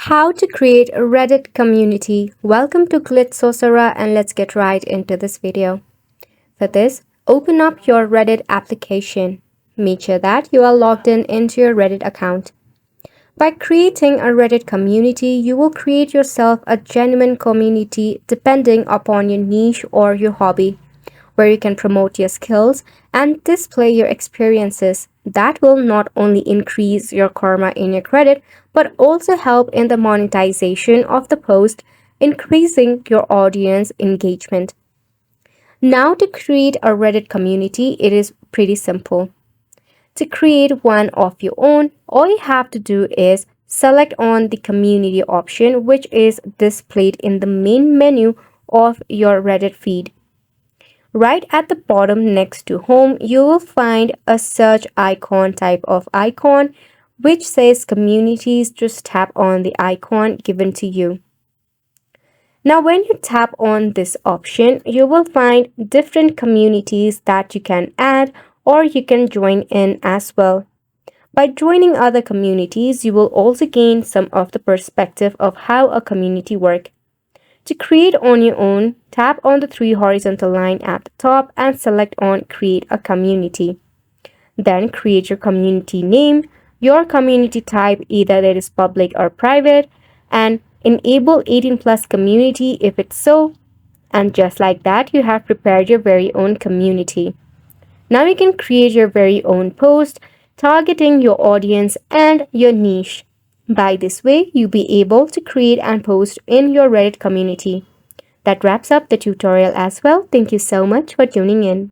How to create a Reddit community. Welcome to Glitz and let's get right into this video. For this, open up your Reddit application. Make sure that you are logged in into your Reddit account. By creating a Reddit community, you will create yourself a genuine community depending upon your niche or your hobby, where you can promote your skills and display your experiences. That will not only increase your karma in your credit, but also help in the monetization of the post, increasing your audience engagement. Now, to create a Reddit community, it is pretty simple. To create one of your own, all you have to do is select on the community option, which is displayed in the main menu of your Reddit feed. Right at the bottom next to home, you will find a search icon type of icon which says communities. Just tap on the icon given to you. Now, when you tap on this option, you will find different communities that you can add or you can join in as well. By joining other communities, you will also gain some of the perspective of how a community works. To create on your own, tap on the three horizontal line at the top and select on Create a Community. Then create your community name, your community type, either that is public or private, and enable 18 plus community if it's so. And just like that, you have prepared your very own community. Now you can create your very own post targeting your audience and your niche. By this way, you'll be able to create and post in your Reddit community. That wraps up the tutorial as well. Thank you so much for tuning in.